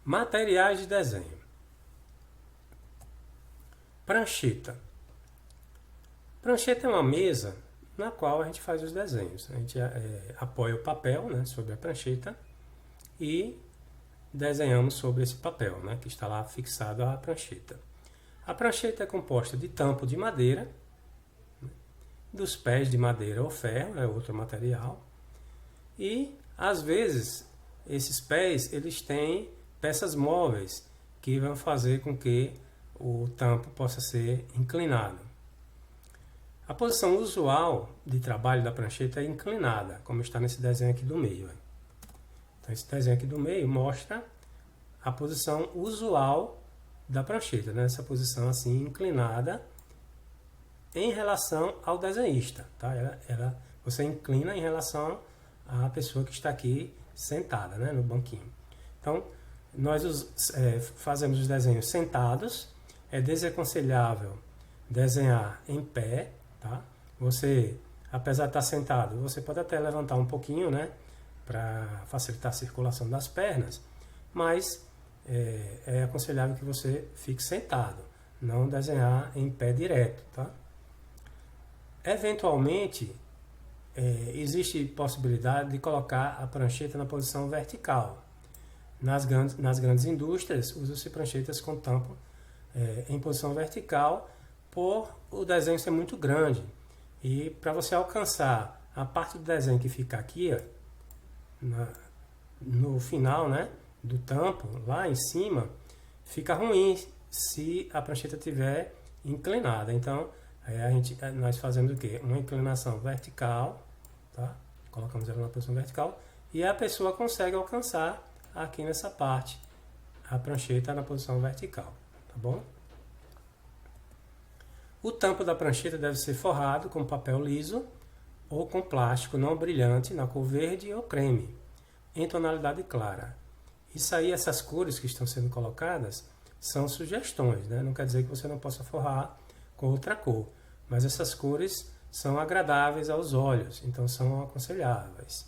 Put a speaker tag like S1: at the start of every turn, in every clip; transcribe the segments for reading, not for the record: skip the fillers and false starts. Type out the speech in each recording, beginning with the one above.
S1: Materiais de desenho. Prancheta. Prancheta é uma mesa na qual a gente faz os desenhos. A gente apoia o papel, né, sobre a prancheta e desenhamos sobre esse papel, né, que está lá fixado à prancheta. A prancheta é composta de tampo de madeira, dos pés de madeira ou ferro, é outro material, e às vezes esses pés eles têm peças móveis que vão fazer com que o tampo possa ser inclinado. A posição usual de trabalho da prancheta é inclinada, como está nesse desenho aqui do meio. Então esse desenho aqui do meio mostra a posição usual da prancheta, né? Essa posição assim inclinada em relação ao desenhista, tá? Você inclina em relação à pessoa que está aqui sentada, né, no banquinho. Então nós fazemos os desenhos sentados. É desaconselhável desenhar em pé, tá? Você, apesar de estar sentado, você pode até levantar um pouquinho, né, para facilitar a circulação das pernas, mas é aconselhável que você fique sentado, não desenhar em pé direto, tá? Eventualmente, existe possibilidade de colocar a prancheta na posição vertical. Nas grandes indústrias, usam-se pranchetas com tampo em posição vertical, por o desenho ser muito grande. E para você alcançar a parte do desenho que fica aqui, ó, no final, né, do tampo, lá em cima, fica ruim se a prancheta estiver inclinada. Então, nós fazemos o quê? Uma inclinação vertical, tá? Colocamos ela na posição vertical e a pessoa consegue alcançar aqui nessa parte a prancheta na posição vertical. Tá bom? O tampo da prancheta deve ser forrado com papel liso ou com plástico não brilhante na cor verde ou creme, em tonalidade clara. Isso aí, essas cores que estão sendo colocadas, são sugestões, né? Não quer dizer que você não possa forrar com outra cor, mas essas cores são agradáveis aos olhos, então são aconselháveis.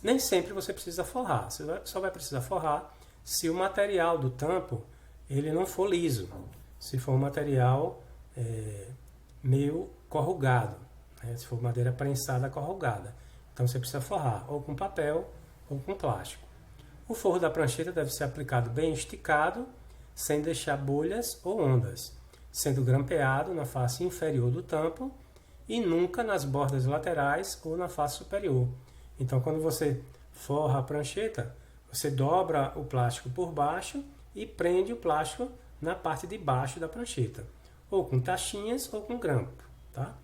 S1: Nem sempre você precisa forrar, você só vai precisar forrar se o material do tampo ele não for liso, se for um material meio corrugado, né? Se for madeira prensada corrugada. Então você precisa forrar ou com papel ou com plástico. O forro da prancheta deve ser aplicado bem esticado, sem deixar bolhas ou ondas, sendo grampeado na face inferior do tampo e nunca nas bordas laterais ou na face superior. Então, quando você forra a prancheta, você dobra o plástico por baixo e prende o plástico na parte de baixo da prancheta, ou com tachinhas ou com grampo, tá?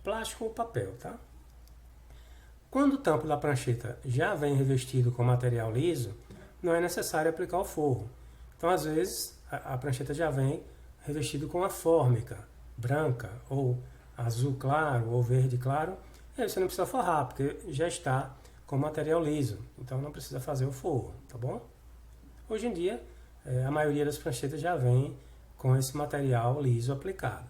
S1: Plástico ou papel, tá? Quando o tampo da prancheta já vem revestido com material liso, não é necessário aplicar o forro. Então, às vezes, a prancheta já vem revestido com a fórmica branca, ou azul claro, ou verde claro, e aí você não precisa forrar, porque já está com material liso, então não precisa fazer o forro, tá bom? Hoje em dia, a maioria das pranchetas já vem com esse material liso aplicado.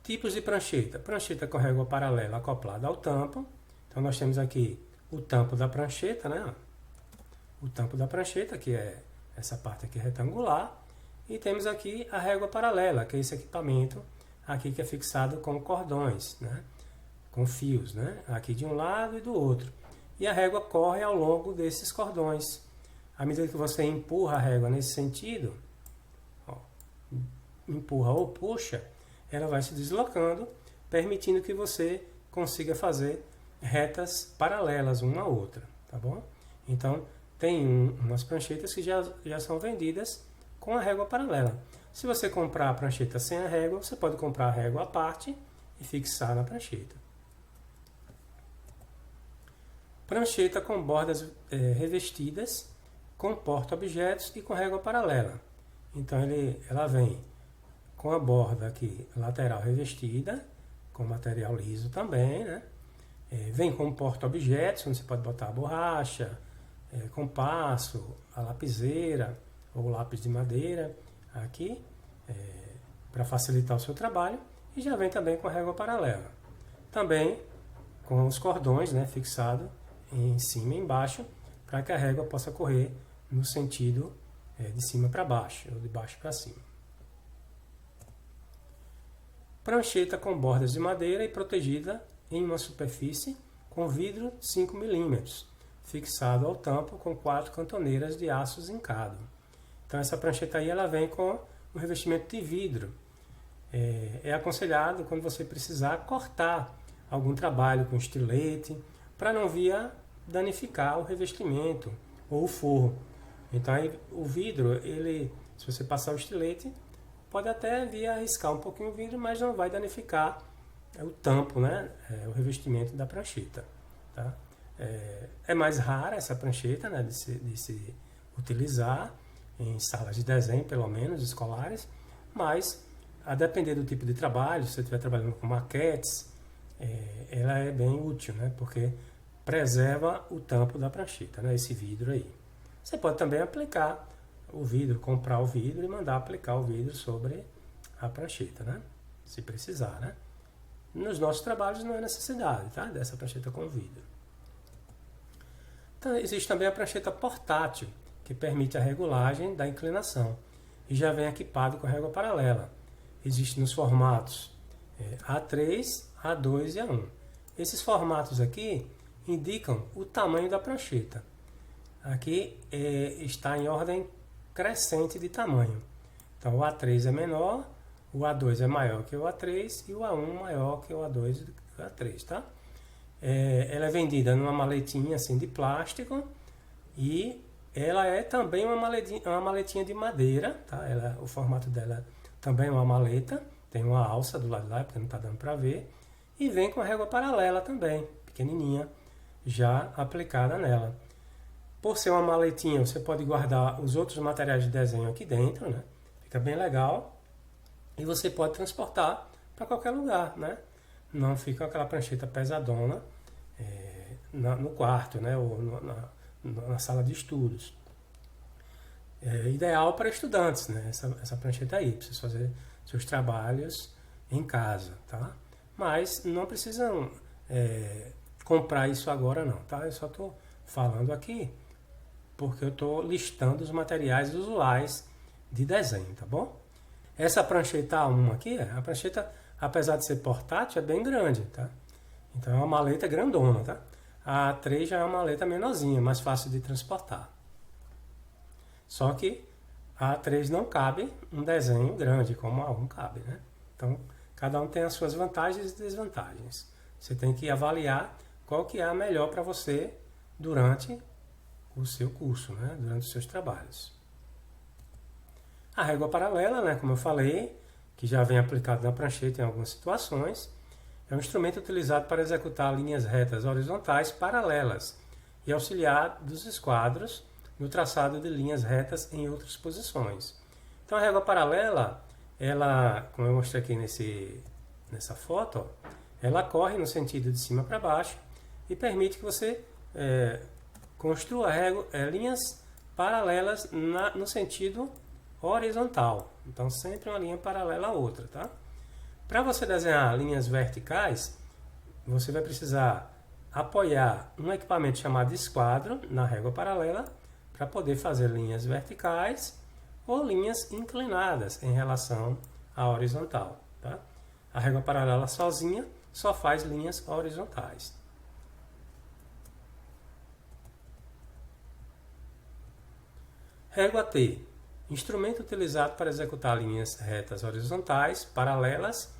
S1: Tipos de prancheta. Prancheta com régua paralela acoplada ao tampo. Então nós temos aqui o tampo da prancheta, né? O tampo da prancheta, que é essa parte aqui retangular. E temos aqui a régua paralela, que é esse equipamento aqui que é fixado com cordões, né? Com fios, né? Aqui de um lado e do outro. E a régua corre ao longo desses cordões. À medida que você empurra a régua nesse sentido, ó, empurra ou puxa, ela vai se deslocando, permitindo que você consiga fazer retas paralelas uma à outra, tá bom? Então, tem umas pranchetas que já são vendidas com a régua paralela. Se você comprar a prancheta sem a régua, você pode comprar a régua à parte e fixar na prancheta. Prancheta com bordas revestidas, com porta-objetos e com régua paralela. Então ela vem com a borda aqui lateral revestida, com material liso também, né? Vem com porta-objetos, onde você pode botar a borracha, compasso, a lapiseira ou lápis de madeira aqui, para facilitar o seu trabalho, e já vem também com a régua paralela. Também com os cordões, né, fixados em cima e embaixo, para que a régua possa correr no sentido de cima para baixo, ou de baixo para cima. Prancheta com bordas de madeira e protegida em uma superfície com vidro 5 mm, fixado ao tampo com 4 cantoneiras de aço zincado. Então essa prancheta aí ela vem com um revestimento de vidro. É aconselhado quando você precisar cortar algum trabalho com estilete, para não vir a danificar o revestimento ou o forro. Então aí, o vidro, se você passar o estilete, pode até vir a riscar um pouquinho o vidro, mas não vai danificar o tampo, né? O revestimento da prancheta. Tá? É mais rara essa prancheta, né? de se utilizar em salas de desenho, pelo menos, escolares, mas a depender do tipo de trabalho, se você estiver trabalhando com maquetes, ela é bem útil, né? Porque preserva o tampo da prancheta, né? Esse vidro aí. Você pode também aplicar o vidro, comprar o vidro e mandar aplicar o vidro sobre a prancheta, né? Se precisar, né? Nos nossos trabalhos não é necessidade, tá? Dessa prancheta com vidro. Então, existe também a prancheta portátil, que permite a regulagem da inclinação e já vem equipado com régua paralela. Existe nos formatos A3, A2 e A1. Esses formatos aqui indicam o tamanho da prancheta. Aqui está em ordem crescente de tamanho. Então o A3 é menor, o A2 é maior que o A3 e o A1 maior que o A2 e o A3, tá? Ela é vendida numa maletinha assim de plástico e ela é também uma maletinha de madeira, tá? O formato dela também é uma maleta, tem uma alça do lado de lá, porque não está dando para ver, e vem com a régua paralela também, pequenininha, já aplicada nela. Por ser uma maletinha, você pode guardar os outros materiais de desenho aqui dentro, né? Fica bem legal. E você pode transportar para qualquer lugar, né? Não fica aquela prancheta pesadona no quarto, né? Ou na sala de estudos. É ideal para estudantes, né? Essa prancheta aí, para vocês fazerem seus trabalhos em casa, tá? Mas não precisam comprar isso agora não, tá? Eu só estou falando aqui porque eu estou listando os materiais usuais de desenho, tá bom? Essa prancheta A1 aqui, a prancheta, apesar de ser portátil, é bem grande, tá? Então é uma maleta grandona, tá? A A3 já é uma maleta menorzinha, mais fácil de transportar. Só que a A3 não cabe um desenho grande, como a A1 cabe, né? Então, cada um tem as suas vantagens e desvantagens. Você tem que avaliar qual que é a melhor para você durante o seu curso, né? Durante os seus trabalhos. A régua paralela, né? Como eu falei, que já vem aplicado na prancheta em algumas situações, é um instrumento utilizado para executar linhas retas horizontais paralelas e auxiliar dos esquadros no traçado de linhas retas em outras posições. Então a régua paralela, ela, como eu mostrei aqui nessa foto, ó, ela corre no sentido de cima para baixo e permite que você construa linhas paralelas no sentido horizontal. Então sempre uma linha paralela à outra, tá? Para você desenhar linhas verticais, você vai precisar apoiar um equipamento chamado esquadro na régua paralela para poder fazer linhas verticais ou linhas inclinadas em relação à horizontal, tá? A régua paralela sozinha só faz linhas horizontais. Régua T, instrumento utilizado para executar linhas retas horizontais, paralelas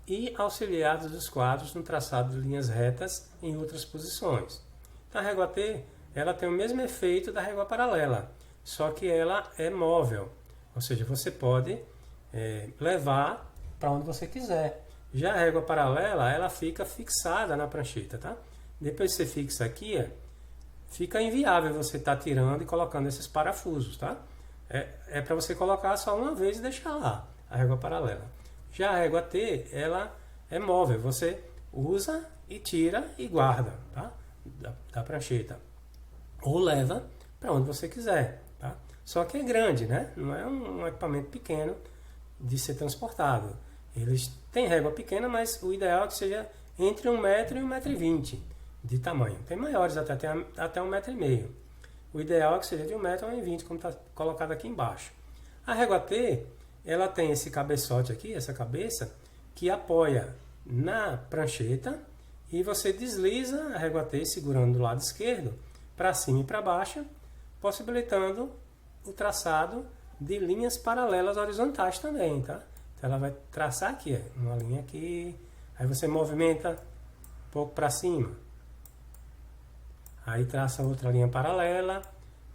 S1: e auxiliados dos quadros no traçado de linhas retas em outras posições. Então, a régua T, ela tem o mesmo efeito da régua paralela, só que ela é móvel, ou seja, você pode levar para onde você quiser. Já a régua paralela, ela fica fixada na prancheta, tá? Depois que você fixa aqui, fica inviável você estar tirando e colocando esses parafusos, tá? É para você colocar só uma vez e deixar lá, a régua paralela. Já a régua T, ela é móvel, você usa e tira e guarda, tá? Da prancheta. Ou leva para onde você quiser, tá? Só que é grande, né? Não é um equipamento pequeno de ser transportado. Eles têm régua pequena, mas o ideal é que seja entre 1 metro e 1,20 m de tamanho. Tem maiores até 1,5 m. O ideal é que seja de 1,20 m, como está colocado aqui embaixo. A régua T, ela tem esse cabeçote aqui, essa cabeça, que apoia na prancheta e você desliza a régua T segurando do lado esquerdo para cima e para baixo, possibilitando o traçado de linhas paralelas horizontais também, tá? Então ela vai traçar aqui, uma linha aqui, aí você movimenta um pouco para cima, aí traça outra linha paralela,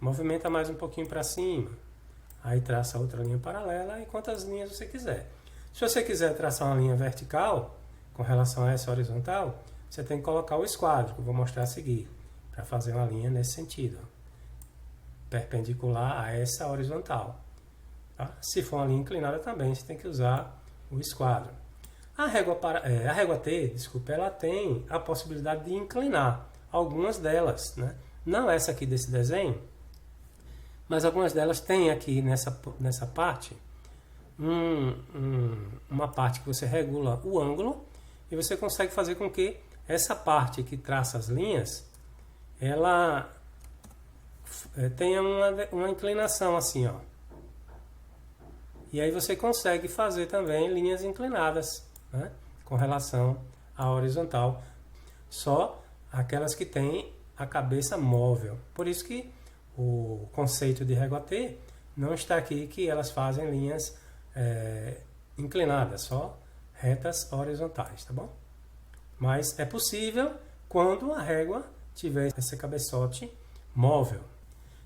S1: movimenta mais um pouquinho para cima, aí traça outra linha paralela e quantas linhas você quiser. Se você quiser traçar uma linha vertical com relação a essa horizontal, você tem que colocar o esquadro, que eu vou mostrar a seguir, para fazer uma linha nesse sentido, perpendicular a essa horizontal. Tá? Se for uma linha inclinada também, você tem que usar o esquadro. A régua T, desculpa, ela tem a possibilidade de inclinar algumas delas, né? Não essa aqui desse desenho, mas algumas delas têm aqui nessa parte uma parte que você regula o ângulo e você consegue fazer com que essa parte que traça as linhas, ela tenha uma inclinação assim, ó. E aí você consegue fazer também linhas inclinadas, né, com relação à horizontal. Só aquelas que têm a cabeça móvel. Por isso que o conceito de régua T não está aqui que elas fazem linhas inclinadas, só retas horizontais, tá bom? Mas é possível quando a régua tiver esse cabeçote móvel.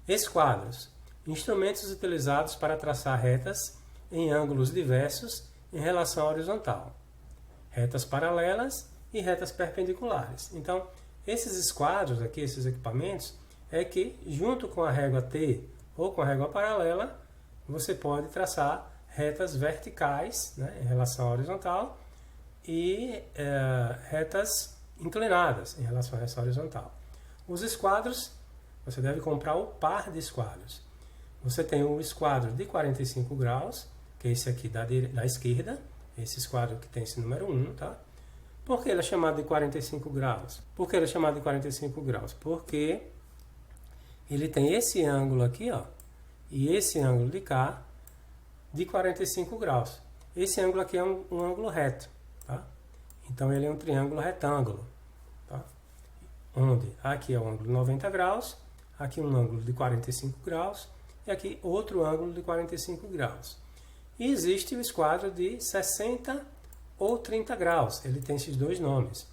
S1: Esquadros, instrumentos utilizados para traçar retas em ângulos diversos em relação à horizontal, retas paralelas e retas perpendiculares. Então, esses esquadros aqui, esses equipamentos, é que junto com a régua T ou com a régua paralela, você pode traçar retas verticais, né, em relação à horizontal e retas inclinadas em relação a essa horizontal. Os esquadros, você deve comprar o par de esquadros. Você tem o esquadro de 45 graus, que é esse aqui da esquerda, esse esquadro que tem esse número 1, tá? Por que ele é chamado de 45 graus? Por que ele é chamado de 45 graus? Porque ele tem esse ângulo aqui, ó, e esse ângulo de cá, de 45 graus. Esse ângulo aqui é um ângulo reto, tá? Então ele é um triângulo retângulo, tá? Onde aqui é o ângulo de 90 graus, aqui um ângulo de 45 graus e aqui outro ângulo de 45 graus. E existe o esquadro de 60 ou 30 graus, ele tem esses dois nomes.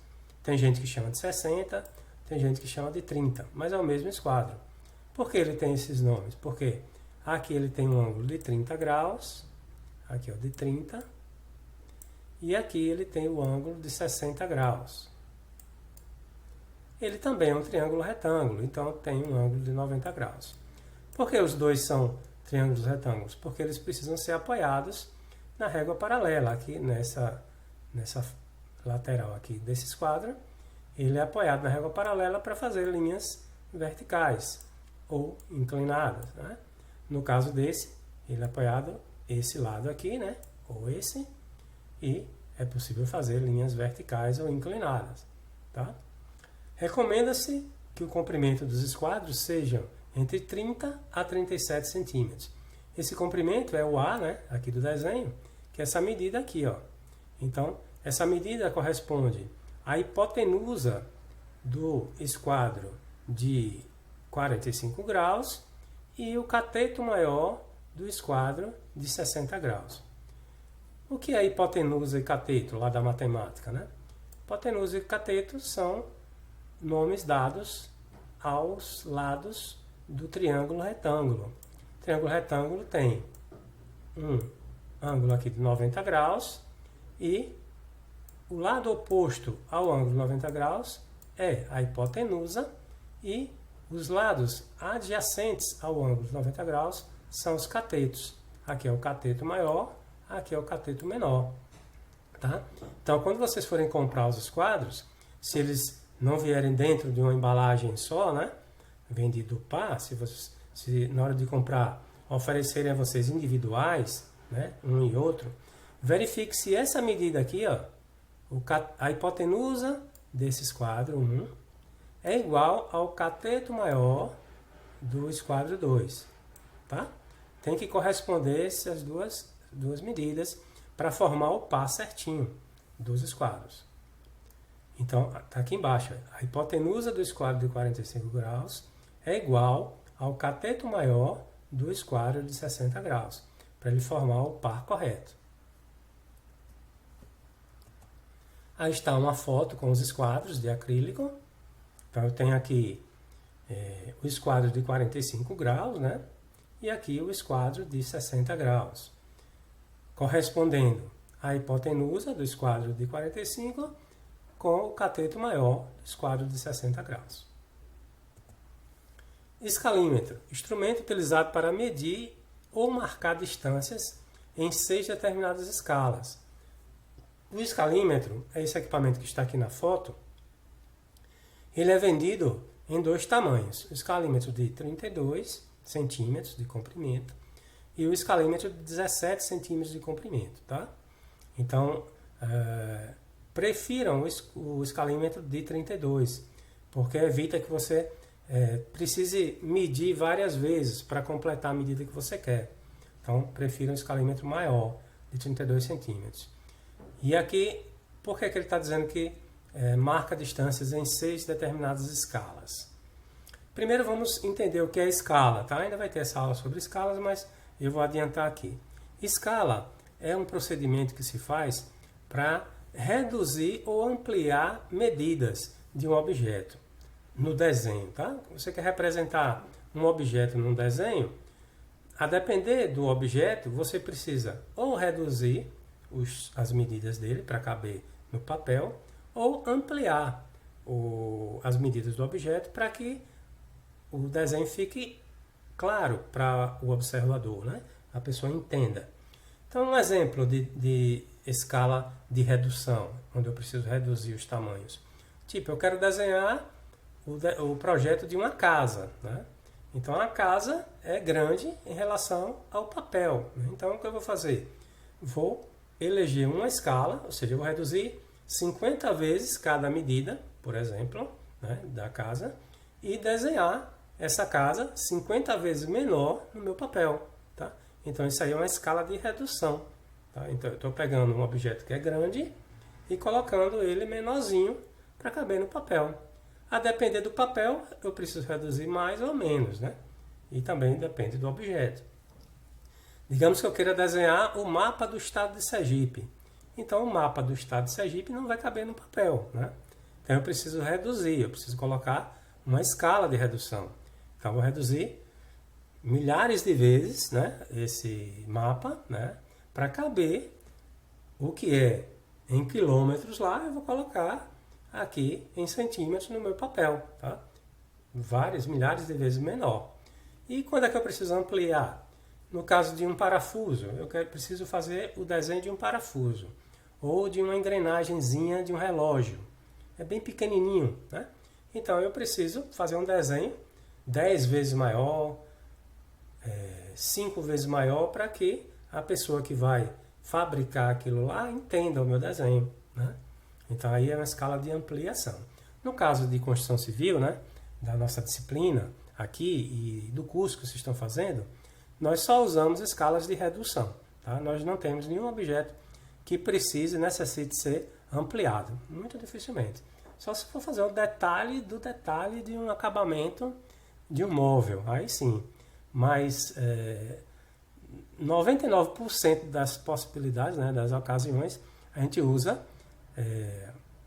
S1: Tem gente que chama de 60, tem gente que chama de 30, mas é o mesmo esquadro. Por que ele tem esses nomes? Porque aqui ele tem um ângulo de 30 graus, aqui ó, de 30, e aqui ele tem o ângulo de 60 graus. Ele também é um triângulo retângulo, então tem um ângulo de 90 graus. Por que os dois são triângulos retângulos? Porque eles precisam ser apoiados na régua paralela, aqui nessa lateral aqui desse esquadro, ele é apoiado na régua paralela para fazer linhas verticais ou inclinadas, né? No caso desse, ele é apoiado esse lado aqui, né? Ou esse, e é possível fazer linhas verticais ou inclinadas, tá? Recomenda-se que o comprimento dos esquadros seja entre 30 a 37 centímetros. Esse comprimento é o A, né, aqui do desenho, que é essa medida aqui, ó. Então, essa medida corresponde à hipotenusa do esquadro de 45 graus e o cateto maior do esquadro de 60 graus. O que é hipotenusa e cateto, lá da matemática, né? Hipotenusa e cateto são nomes dados aos lados do triângulo retângulo. O triângulo retângulo tem um ângulo aqui de 90 graus e o lado oposto ao ângulo de 90 graus é a hipotenusa e os lados adjacentes ao ângulo de 90 graus são os catetos. Aqui é o cateto maior, aqui é o cateto menor. Tá? Então, quando vocês forem comprar os esquadros, se eles não vierem dentro de uma embalagem só, né, vendido par, se na hora de comprar oferecerem a vocês individuais, né, um e outro, verifique se essa medida aqui, ó, a hipotenusa desse esquadro 1 é igual ao cateto maior do esquadro 2, tá? Tem que corresponder essas duas medidas para formar o par certinho dos esquadros. Então, está aqui embaixo, a hipotenusa do esquadro de 45 graus é igual ao cateto maior do esquadro de 60 graus, para ele formar o par correto. Aí está uma foto com os esquadros de acrílico. Então eu tenho aqui o esquadro de 45 graus, né? E aqui o esquadro de 60 graus, correspondendo à hipotenusa do esquadro de 45 com o cateto maior do esquadro de 60 graus. Escalímetro, instrumento utilizado para medir ou marcar distâncias em 6 determinadas escalas. O escalímetro é esse equipamento que está aqui na foto. Ele é vendido em 2 tamanhos, o escalímetro de 32 centímetros de comprimento e o escalímetro de 17 centímetros de comprimento, tá? Então, prefiram o escalímetro de 32, porque evita que você precise medir várias vezes para completar a medida que você quer. Então, prefira um escalímetro maior, de 32 centímetros. E aqui, por que ele está dizendo que marca distâncias em 6 determinadas escalas? Primeiro vamos entender o que é escala, tá? Ainda vai ter essa aula sobre escalas, mas eu vou adiantar aqui. Escala é um procedimento que se faz para reduzir ou ampliar medidas de um objeto no desenho, tá? Você quer representar um objeto num desenho, a depender do objeto, você precisa ou reduzir as medidas dele para caber no papel, ou ampliar as medidas do objeto para que o desenho fique claro para o observador, né? A pessoa entenda. Então, um exemplo de escala de redução, onde eu preciso reduzir os tamanhos. Tipo, eu quero desenhar o projeto de uma casa, né? Então, a casa é grande em relação ao papel, né? Então, o que eu vou fazer? Vou eleger uma escala, ou seja, eu vou reduzir 50 vezes cada medida, por exemplo, né, da casa, e desenhar essa casa 50 vezes menor no meu papel, tá? Então, isso aí é uma escala de redução, tá? Então, eu estou pegando um objeto que é grande e colocando ele menorzinho para caber no papel. A depender do papel, eu preciso reduzir mais ou menos, né? E também depende do objeto. Digamos que eu queira desenhar o mapa do estado de Sergipe. Então, o mapa do estado de Sergipe não vai caber no papel, né? Então, eu preciso reduzir, eu preciso colocar uma escala de redução. Então, eu vou reduzir milhares de vezes, né, esse mapa, né, para caber o que é em quilômetros lá, eu vou colocar aqui em centímetros no meu papel, tá? Várias, milhares de vezes menor. E quando é que eu preciso ampliar? No caso de um parafuso, eu preciso fazer o desenho de um parafuso ou de uma engrenagemzinha de um relógio. É bem pequenininho, né? Então eu preciso fazer um desenho 10 vezes maior, 5 vezes maior, para que a pessoa que vai fabricar aquilo lá entenda o meu desenho, né? Então aí é uma escala de ampliação. No caso de construção civil, né, da nossa disciplina aqui e do curso que vocês estão fazendo, nós só usamos escalas de redução, tá? Nós não temos nenhum objeto que precise, necessite ser ampliado, muito dificilmente. Só se for fazer o detalhe do detalhe de um acabamento de um móvel, aí sim. Mas 99% das possibilidades, né, das ocasiões, a gente usa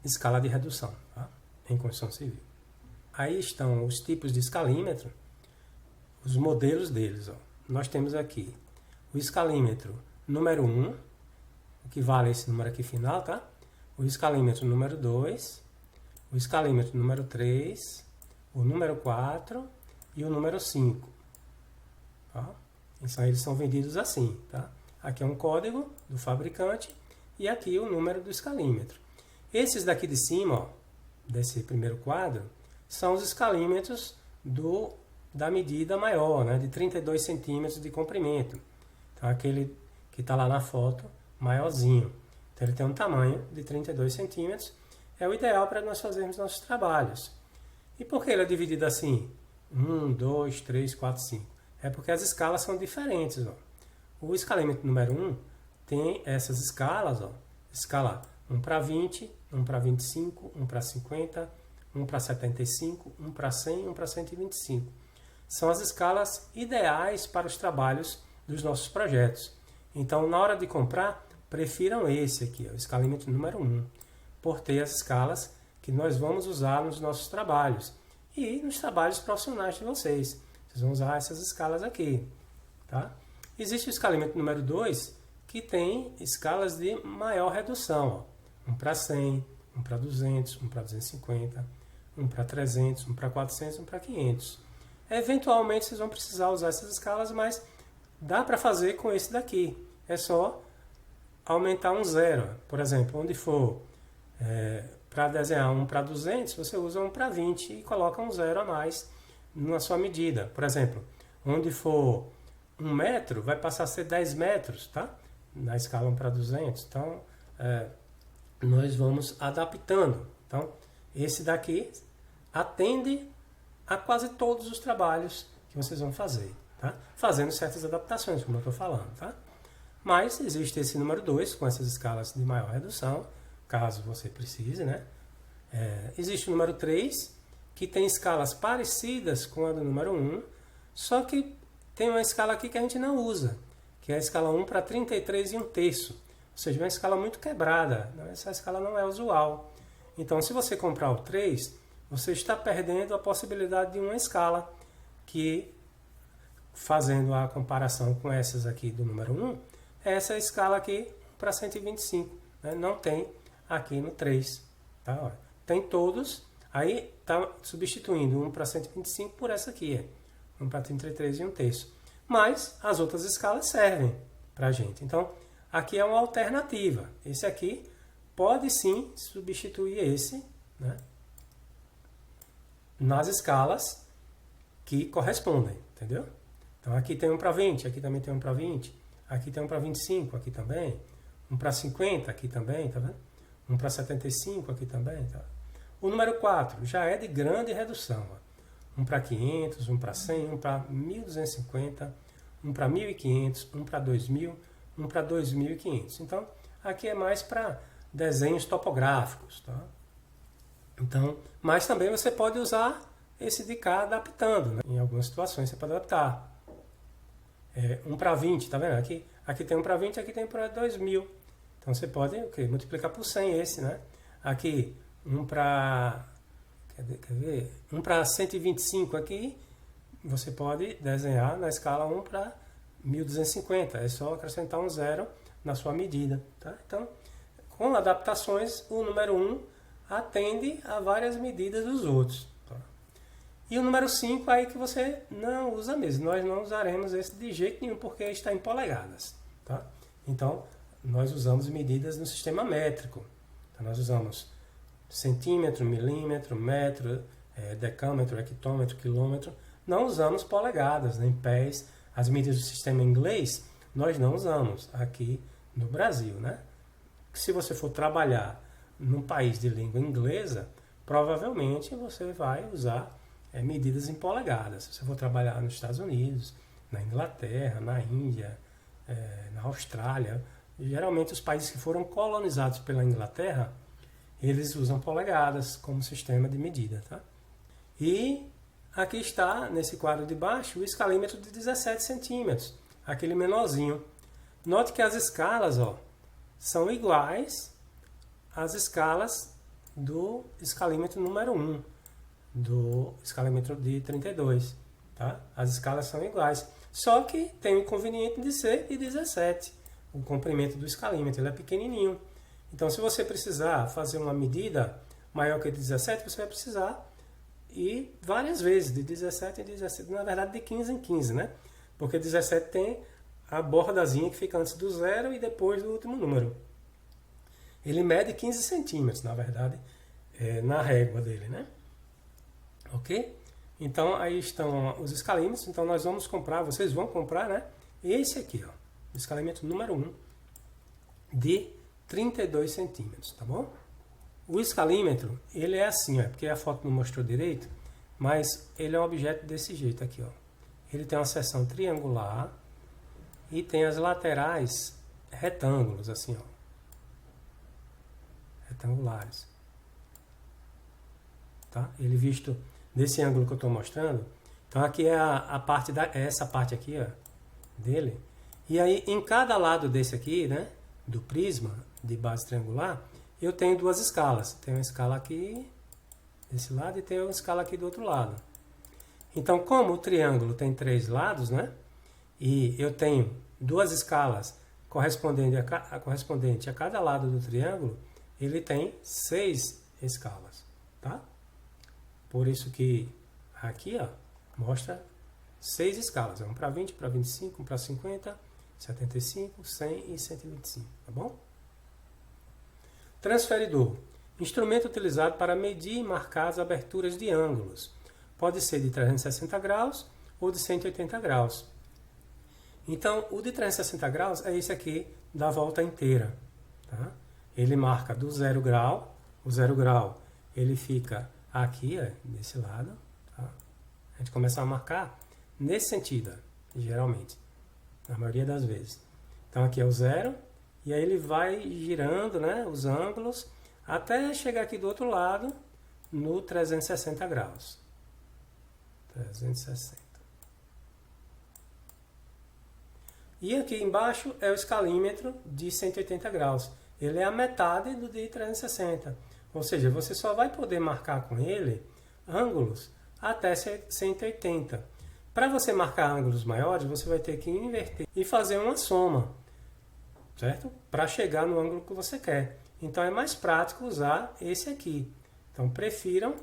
S1: escala de redução, tá? Em construção civil. Aí estão os tipos de escalímetro, os modelos deles. Ó. Nós temos aqui o escalímetro número 1, o que vale esse número aqui final, tá? O escalímetro número 2, o escalímetro número 3, o número 4 e o número 5. Tá? Então, eles são vendidos assim, tá? Aqui é um código do fabricante e aqui o número do escalímetro. Esses daqui de cima, ó, desse primeiro quadro, são os escalímetros da medida maior, né, de 32 centímetros de comprimento. Então, aquele que está lá na foto, maiorzinho. Então, ele tem um tamanho de 32 centímetros. É o ideal para nós fazermos nossos trabalhos. E por que ele é dividido assim? 1, 2, 3, 4, 5. É porque as escalas são diferentes. Ó. O escalamento número 1 tem essas escalas, ó. Escala 1 para 20, 1 para 25, 1 para 50, 1 para 75, 1 para 100, 1 para 125. São as escalas ideais para os trabalhos dos nossos projetos. Então, na hora de comprar, prefiram esse aqui, ó, o escalamento número 1, por ter as escalas que nós vamos usar nos nossos trabalhos e nos trabalhos profissionais de vocês. Vocês vão usar essas escalas aqui. Tá? Existe o escalamento número 2, que tem escalas de maior redução. Ó. 1 para 100, 1 para 200, 1 para 250, 1 para 300, 1 para 400, 1 para 500. Eventualmente vocês vão precisar usar essas escalas, mas dá para fazer com esse daqui. É só aumentar um zero. Por exemplo, onde for para desenhar 1 para 200, você usa 1 para 20 e coloca um zero a mais na sua medida. Por exemplo, onde for 1 metro, vai passar a ser 10 metros, tá? Na escala 1 para 200. Então, nós vamos adaptando. Então, esse daqui atende a quase todos os trabalhos que vocês vão fazer, tá? Fazendo certas adaptações, como eu estou falando, tá? Mas existe esse número 2, com essas escalas de maior redução, caso você precise, né? Existe o número 3, que tem escalas parecidas com a do número 1, só que tem uma escala aqui que a gente não usa, que é a escala 1 para 33 e 1/3. Ou seja, uma escala muito quebrada. Essa escala não é usual. Então, se você comprar o 3, você está perdendo a possibilidade de uma escala que, fazendo a comparação com essas aqui do número 1, essa escala aqui para 125. Né? Não tem aqui no 3. Tá? Olha, tem todos, aí está substituindo 1 para 125 por essa aqui. 1 para 33 e 1/3. Mas as outras escalas servem para a gente. Então, aqui é uma alternativa. Esse aqui pode sim substituir esse, né, nas escalas que correspondem, entendeu? Então, aqui tem 1 para 20, aqui também tem 1 para 20, aqui tem 1 para 25, aqui também, 1 para 50, aqui também, tá vendo? 1 para 75, aqui também, tá? O número 4 já é de grande redução, ó. 1 para 500, 1 para 100, 1 para 1250, 1 para 1500, 1 para 2000, 1 para 2500. Então, aqui é mais para desenhos topográficos, tá? Então, mas também você pode usar esse de cá adaptando, né? Em algumas situações você pode adaptar. 1 para 20, tá vendo? Aqui tem 1 para 20, aqui tem 1 para 2000. Então você pode multiplicar por 100 esse, né? Aqui 1 para... Quer ver? 1 para 125 aqui, você pode desenhar na escala 1 para 1250. É só acrescentar um zero na sua medida. Tá? Então, com adaptações, o número 1 atende a várias medidas dos outros. Tá? E o número 5 aí que você não usa mesmo. Nós não usaremos esse de jeito nenhum, porque está em polegadas. Tá? Então, nós usamos medidas no sistema métrico. Então, nós usamos centímetro, milímetro, metro, decâmetro, hectômetro, quilômetro. Não usamos polegadas, nem pés. As medidas do sistema inglês, nós não usamos aqui no Brasil, né? Se você for trabalhar num país de língua inglesa, provavelmente você vai usar medidas em polegadas. Se você for trabalhar nos Estados Unidos, na Inglaterra, na Índia, na Austrália, geralmente os países que foram colonizados pela Inglaterra, eles usam polegadas como sistema de medida. Tá? E aqui está, nesse quadro de baixo, o escalímetro de 17 centímetros, aquele menorzinho. Note que as escalas são iguais às escalas do escalímetro número 1, do escalímetro de 32. Tá? As escalas são iguais, só que tem o inconveniente de ser de 17, o comprimento do escalímetro, ele é pequenininho. Então, se você precisar fazer uma medida maior que 17, você vai precisar ir várias vezes, de 17 em 17, na verdade de 15 em 15, né? Porque 17 tem a bordazinha que fica antes do zero e depois do último número. Ele mede 15 centímetros, na verdade, na régua dele, né? Ok? Então, aí estão os escalímetros. Então, nós vamos comprar, vocês vão comprar, né? Esse aqui, ó, o escalímetro número 1, de 32 centímetros, tá bom? O escalímetro, ele é assim, ó, porque a foto não mostrou direito, mas ele é um objeto desse jeito aqui, ó. Ele tem uma seção triangular e tem as laterais retângulos, assim, ó. Retangulares. Tá? Ele visto desse ângulo que eu estou mostrando. Então aqui é a parte essa parte aqui, ó, dele. E aí em cada lado desse aqui, né, do prisma de base triangular, eu tenho duas escalas. Tem uma escala aqui desse lado e tem uma escala aqui do outro lado. Então, como o triângulo tem 3 lados, né, e eu tenho duas escalas correspondente a cada lado do triângulo, ele tem 6 escalas, tá? Por isso que aqui, ó, mostra 6 escalas. 1 para 20, para 25, 1 para 50, 75, 100 e 125, tá bom? Transferidor. Instrumento utilizado para medir e marcar as aberturas de ângulos. Pode ser de 360 graus ou de 180 graus. Então, o de 360 graus é esse aqui da volta inteira. Tá? Ele marca do 0 grau. O 0 grau ele fica aqui, ó, desse lado. Tá? A gente começa a marcar nesse sentido, geralmente, na maioria das vezes. Então, aqui é o 0. E aí ele vai girando, né, os ângulos até chegar aqui do outro lado no 360 graus. 360. E aqui embaixo é o escalímetro de 180 graus. Ele é a metade do de 360. Ou seja, você só vai poder marcar com ele ângulos até 180. Para você marcar ângulos maiores, você vai ter que inverter e fazer uma soma, certo? Para chegar no ângulo que você quer. Então é mais prático usar esse aqui. Então prefiram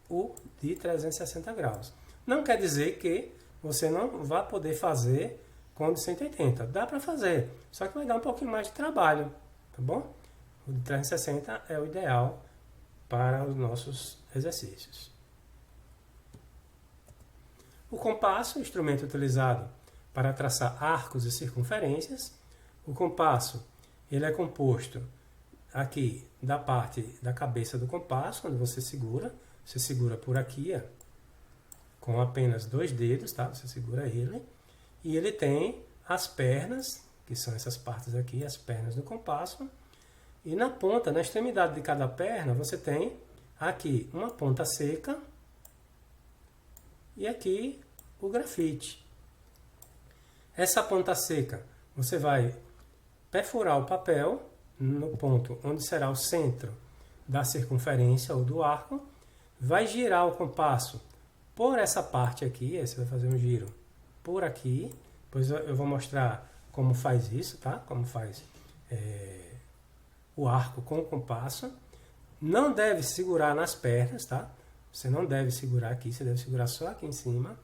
S1: o de 360 graus. Não quer dizer que você não vai poder fazer com o de 180. Dá para fazer, só que vai dar um pouquinho mais de trabalho, tá bom? O de 360 é o ideal para os nossos exercícios. O compasso, instrumento utilizado para traçar arcos e circunferências. O compasso, ele é composto aqui da parte da cabeça do compasso, quando você segura por aqui, ó, com apenas 2 dedos, tá? Você segura ele, e ele tem as pernas, que são essas partes aqui, as pernas do compasso, e na ponta, na extremidade de cada perna, você tem aqui uma ponta seca e aqui o grafite. Essa ponta seca, você vai perfurar o papel no ponto onde será o centro da circunferência ou do arco, vai girar o compasso por essa parte aqui, aí você vai fazer um giro por aqui, depois eu vou mostrar como faz isso, tá? Como faz o arco com o compasso. Não deve segurar nas pernas, tá? Você não deve segurar aqui, você deve segurar só aqui em cima,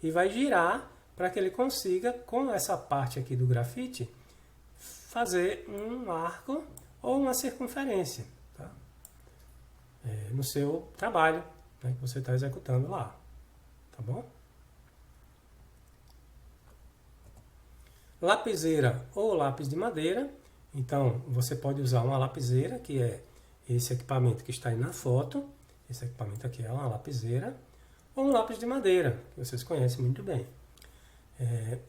S1: e vai girar para que ele consiga, com essa parte aqui do grafite, fazer um arco ou uma circunferência, tá? No seu trabalho, né, que você está executando lá, tá bom? Lapiseira ou lápis de madeira. Então, você pode usar uma lapiseira, que é esse equipamento que está aí na foto. Esse equipamento aqui é uma lapiseira. Ou um lápis de madeira, que vocês conhecem muito bem.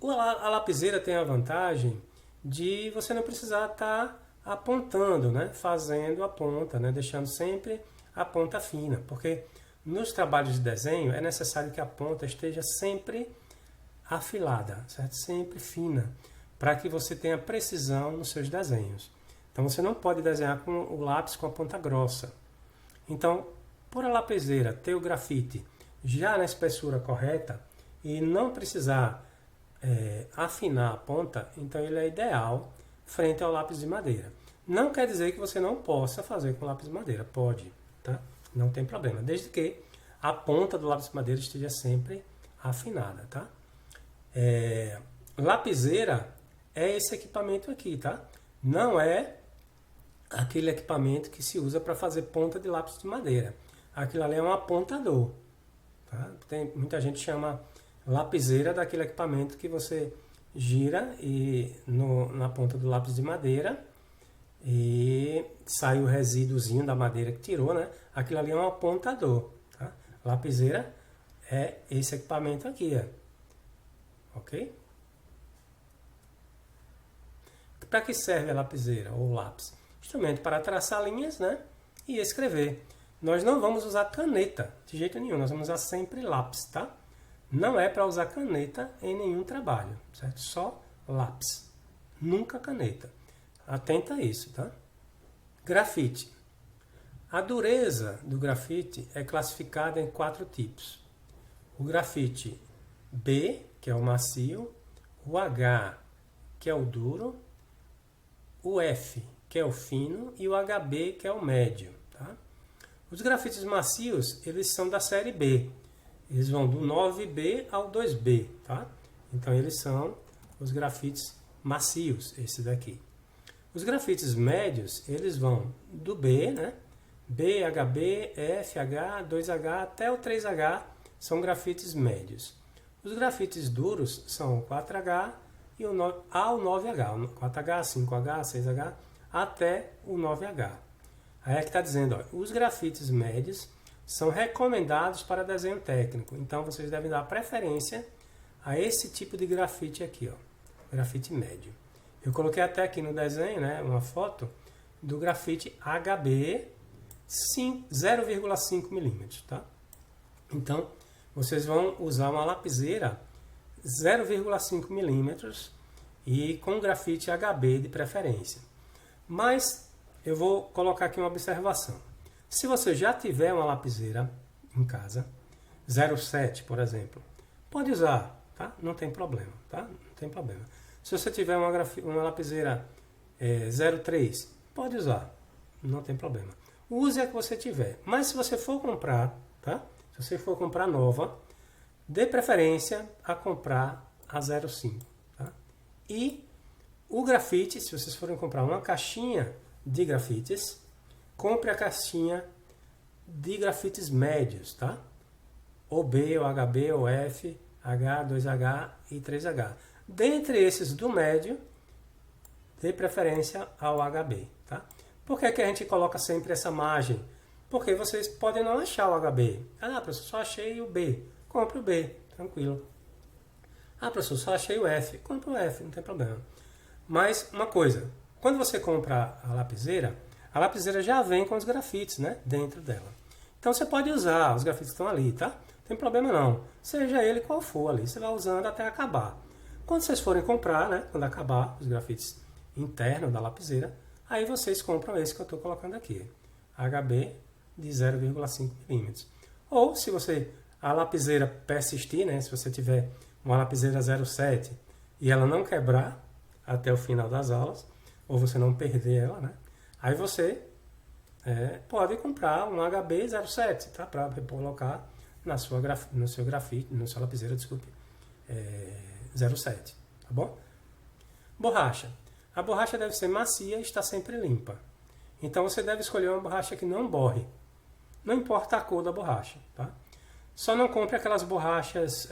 S1: A lapiseira tem a vantagem de você não precisar estar apontando, né? Fazendo a ponta, né? Deixando sempre a ponta fina, porque nos trabalhos de desenho é necessário que a ponta esteja sempre afilada, certo? Sempre fina, para que você tenha precisão nos seus desenhos. Então você não pode desenhar com o lápis com a ponta grossa. Então, por a lapiseira ter o grafite já na espessura correta e não precisar afinar a ponta, então ele é ideal frente ao lápis de madeira. Não quer dizer que você não possa fazer com lápis de madeira, pode, tá? Não tem problema, desde que a ponta do lápis de madeira esteja sempre afinada, tá? Lapiseira é esse equipamento aqui, tá? Não é aquele equipamento que se usa para fazer ponta de lápis de madeira. Aquilo ali é um apontador, tá? Muita gente chama lapiseira daquele equipamento que você gira na ponta do lápis de madeira e sai o resíduozinho da madeira que tirou, né? Aquilo ali é um apontador, tá? Lapiseira é esse equipamento aqui, ok? Para que serve a lapiseira ou lápis? Justamente para traçar linhas, né, e escrever. Nós não vamos usar caneta de jeito nenhum, nós vamos usar sempre lápis, tá? Não é para usar caneta em nenhum trabalho, certo? Só lápis, nunca caneta. Atenta a isso, tá? Grafite. A dureza do grafite é classificada em 4 tipos. O grafite B, que é o macio, o H, que é o duro, o F, que é o fino, e o HB, que é o médio, tá? Os grafites macios, eles são da série B. Eles vão do 9B ao 2B, tá? Então eles são os grafites macios, esse daqui. Os grafites médios, eles vão do B, né? B, HB, FH, 2H até o 3H são grafites médios. Os grafites duros são o 4H e o 9, ao 9H, 4H, 5H, 6H até o 9H. Aí é que está dizendo, ó, os grafites médios são recomendados para desenho técnico. Então vocês devem dar preferência a esse tipo de grafite aqui, ó, grafite médio. Eu coloquei até aqui no desenho, né, uma foto do grafite HB 0,5 milímetros, tá? Então, vocês vão usar uma lapiseira 0,5 milímetros e com grafite HB de preferência. Mas eu vou colocar aqui uma observação. Se você já tiver uma lapiseira em casa, 0,7, por exemplo, pode usar, tá? Não tem problema, tá? Não tem problema. Se você tiver uma lapiseira 0,3, pode usar, não tem problema. Use a que você tiver. Mas se você for comprar, tá? Se você for comprar nova, dê preferência a comprar a 0,5, tá? E o grafite, se vocês forem comprar uma caixinha de grafites, compre a caixinha de grafites médios, tá? Ou B, ou HB, ou F, H, 2H e 3H. Dentre esses do médio, dê preferência ao HB, tá? Por que a gente coloca sempre essa margem? Porque vocês podem não achar o HB. Ah, professor, só achei o B. Compre o B, tranquilo. Ah, professor, só achei o F. Compre o F, não tem problema. Mas uma coisa, quando você compra a lapiseira já vem com os grafites, né, dentro dela. Então você pode usar, os grafites estão ali, tá? Não tem problema não. Seja ele qual for ali, você vai usando até acabar. Quando vocês forem comprar, né, quando acabar os grafites internos da lapiseira, aí vocês compram esse que eu estou colocando aqui, HB de 0,5 milímetros. Ou se a lapiseira persistir, né, se você tiver uma lapiseira 0,7 e ela não quebrar até o final das aulas, ou você não perder ela, né, aí você pode comprar um HB 0,7, tá, para colocar na sua lapiseira, desculpe, 0,7, tá bom? Borracha. A borracha deve ser macia e estar sempre limpa. Então você deve escolher uma borracha que não borre. Não importa a cor da borracha, tá? Só não compre aquelas borrachas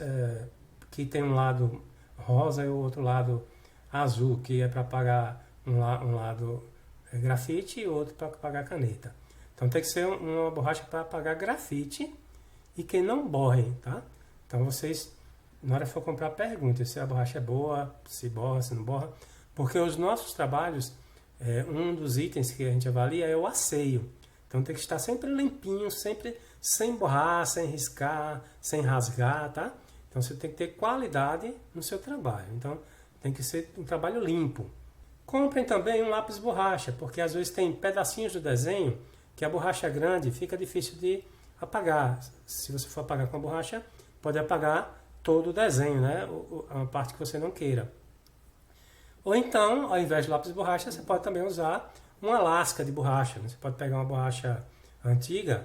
S1: que tem um lado rosa e o outro lado azul, que é para apagar um lado grafite e outro para apagar caneta. Então tem que ser uma borracha para apagar grafite e que não borre, tá? Então vocês, na hora que for comprar, perguntem se a borracha é boa, se borra, se não borra. Porque os nossos trabalhos, um dos itens que a gente avalia é o asseio. Então tem que estar sempre limpinho, sempre sem borrar, sem riscar, sem rasgar, tá? Então você tem que ter qualidade no seu trabalho. Então tem que ser um trabalho limpo. Comprem também um lápis borracha, porque às vezes tem pedacinhos do desenho que a borracha é grande, fica difícil de apagar. Se você for apagar com a borracha, pode apagar todo o desenho, né? A parte que você não queira. Ou então, ao invés de lápis de borracha, você pode também usar uma lasca de borracha, né? Você pode pegar uma borracha antiga,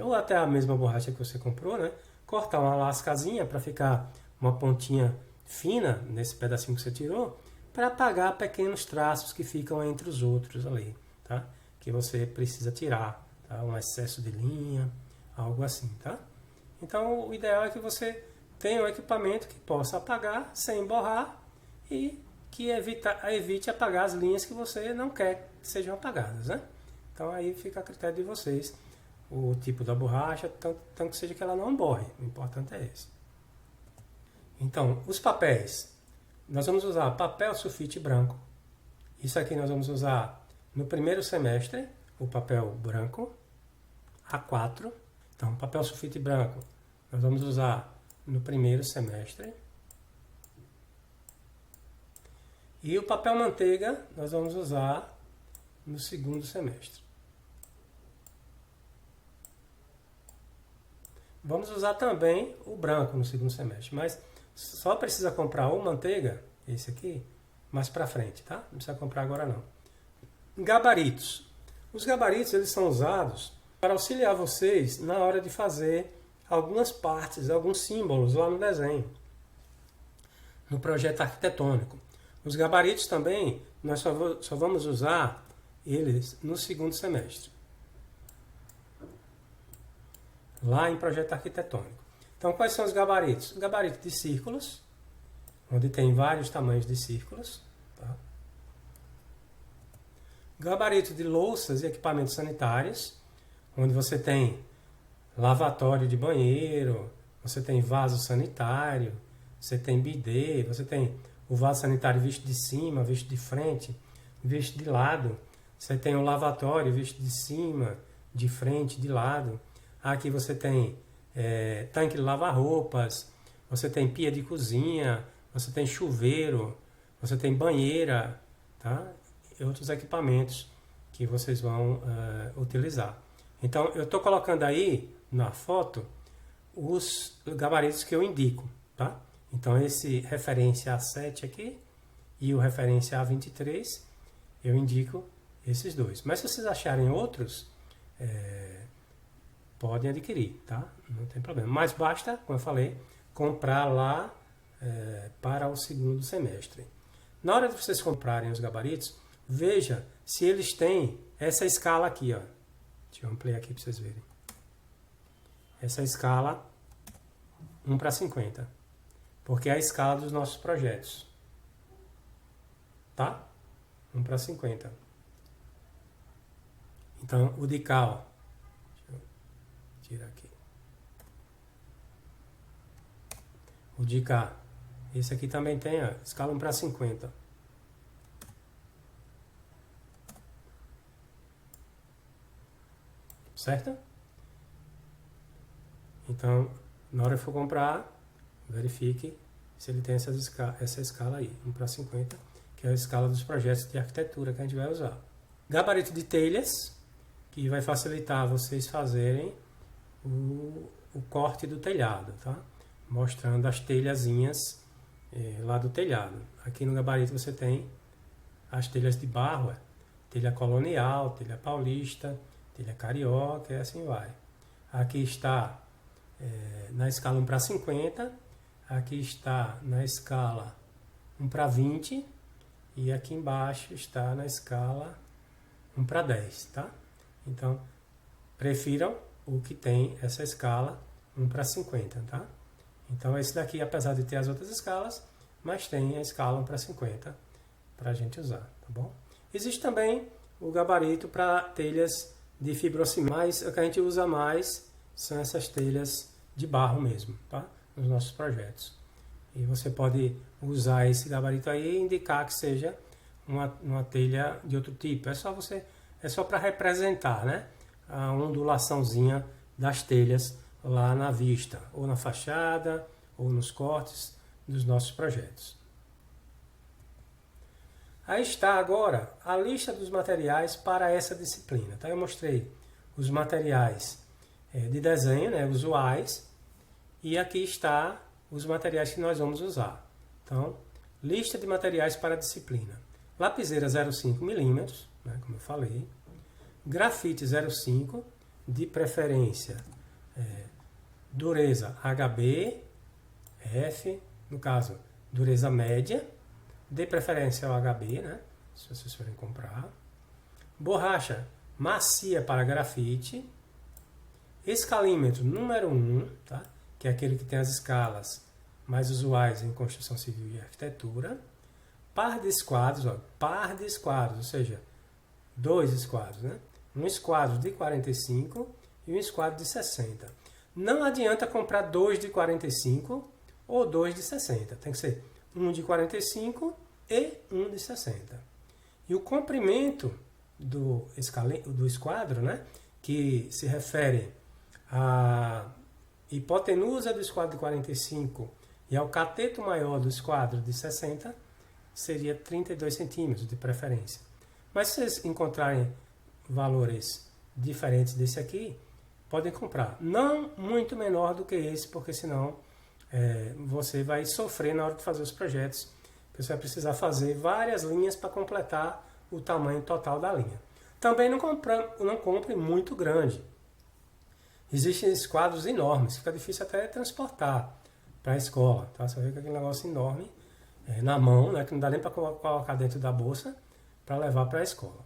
S1: ou até a mesma borracha que você comprou, né? Cortar uma lascazinha para ficar uma pontinha fina nesse pedacinho que você tirou, para apagar pequenos traços que ficam entre os outros ali, tá? Que você precisa tirar, tá? Um excesso de linha, algo assim, tá? Então, o ideal é que você tenha um equipamento que possa apagar sem borrar e que evite apagar as linhas que você não quer que sejam apagadas, né? Então aí fica a critério de vocês. o tipo da borracha, tanto que seja que ela não borre. O importante é esse. Então, os papéis. Nós vamos usar papel sulfite branco. Isso aqui nós vamos usar no primeiro semestre, o papel branco, A4. Então, papel sulfite branco nós vamos usar no primeiro semestre. E o papel manteiga nós vamos usar no segundo semestre. Vamos usar também o branco no segundo semestre, mas só precisa comprar o manteiga, esse aqui, mais para frente, tá? Não precisa comprar agora não. Gabaritos. Os gabaritos eles são usados para auxiliar vocês na hora de fazer algumas partes, alguns símbolos lá no desenho, no projeto arquitetônico. Os gabaritos também, nós só vamos usar eles no segundo semestre, lá em projeto arquitetônico. Então, quais são os gabaritos? O gabarito de círculos, onde tem vários tamanhos de círculos. Tá? Gabarito de louças e equipamentos sanitários, onde você tem lavatório de banheiro, você tem vaso sanitário, você tem bidê, você tem o vaso sanitário visto de cima, visto de frente, visto de lado. Você tem o lavatório visto de cima, de frente, de lado. Aqui você tem tanque de lavar roupas, você tem pia de cozinha, você tem chuveiro, você tem banheira, tá? E outros equipamentos que vocês vão utilizar. Então, eu estou colocando aí na foto os gabaritos que eu indico, tá? Então, esse referência A7 aqui e o referência A23, eu indico esses dois. Mas se vocês acharem outros, podem adquirir, tá? Não tem problema. Mas basta, como eu falei, comprar lá para o segundo semestre. Na hora de vocês comprarem os gabaritos, veja se eles têm essa escala aqui, ó. Deixa eu ampliar aqui para vocês verem. Essa escala 1:50. Porque é a escala dos nossos projetos. Tá? 1:50. Então, o de cá, ó. Deixa eu tirar aqui. O de cá. Esse aqui também tem a escala 1:50. Certo? Então, na hora que for comprar, verifique se ele tem essa escala aí, 1:50, que é a escala dos projetos de arquitetura que a gente vai usar. Gabarito de telhas, que vai facilitar vocês fazerem o corte do telhado, tá? Mostrando as telhazinhas lá do telhado. Aqui no gabarito você tem as telhas de barro, telha colonial, telha paulista, telha carioca e assim vai. Aqui está na escala 1:50, aqui está na escala 1:20 e aqui embaixo está na escala 1:10, tá? Então, prefiram o que tem essa escala 1:50, tá? Então, esse daqui, apesar de ter as outras escalas, mas tem a escala 1:50 para a gente usar, tá bom? Existe também o gabarito para telhas de fibrocimento, mas o que a gente usa mais são essas telhas de barro mesmo, tá? Nos nossos projetos. E você pode usar esse gabarito aí e indicar que seja uma telha de outro tipo. É só para representar, né? A ondulaçãozinha das telhas lá na vista, ou na fachada, ou nos cortes dos nossos projetos. Aí está agora a lista dos materiais para essa disciplina. Tá? Eu mostrei os materiais de desenho, né, usuais, e aqui está os materiais que nós vamos usar. Então, lista de materiais para a disciplina. Lapiseira 0,5 mm, né, como eu falei. Grafite 0,5, de preferência dureza HB, F, no caso, dureza média, de preferência o HB, né, se vocês forem comprar. Borracha macia para grafite. Escalímetro número 1, tá? Que é aquele que tem as escalas mais usuais em construção civil e arquitetura. Par de esquadros, ó, par de esquadros, ou seja, 2 esquadros, né? Um esquadro de 45 e e um esquadro de 60. Não adianta comprar 2 de 45 ou 2 de 60. Tem que ser um de 45 e um de 60. E o comprimento do esquadro, né, que se refere à hipotenusa do esquadro de 45 e ao cateto maior do esquadro de 60, seria 32 centímetros de preferência. Mas se vocês encontrarem valores diferentes desse aqui, podem comprar. Não muito menor do que esse, porque senão você vai sofrer na hora de fazer os projetos. Você vai precisar fazer várias linhas para completar o tamanho total da linha. Também não compre muito grande. Existem esquadros enormes, fica difícil até transportar para a escola. Tá? Você vê que aquele negócio enorme na mão, né, que não dá nem para colocar dentro da bolsa para levar para a escola.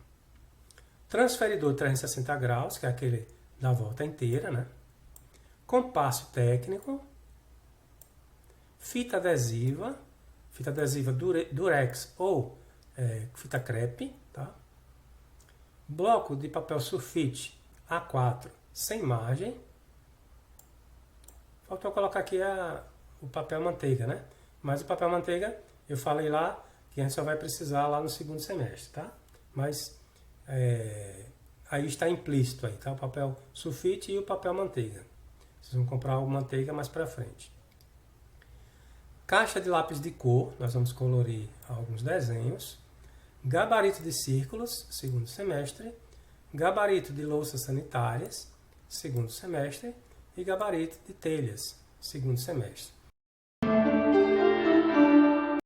S1: Transferidor de 360 graus, que é aquele da volta inteira, né? Compasso técnico, fita adesiva durex ou fita crepe, tá? Bloco de papel sulfite A4 sem margem. Faltou colocar aqui o papel manteiga, né? Mas o papel manteiga, eu falei lá que a gente só vai precisar lá no segundo semestre, tá? Mas aí está implícito aí, tá? O papel sulfite e o papel manteiga. Vocês vão comprar o manteiga mais para frente. Caixa de lápis de cor, nós vamos colorir alguns desenhos. Gabarito de círculos, segundo semestre. Gabarito de louças sanitárias, segundo semestre. E gabarito de telhas, segundo semestre.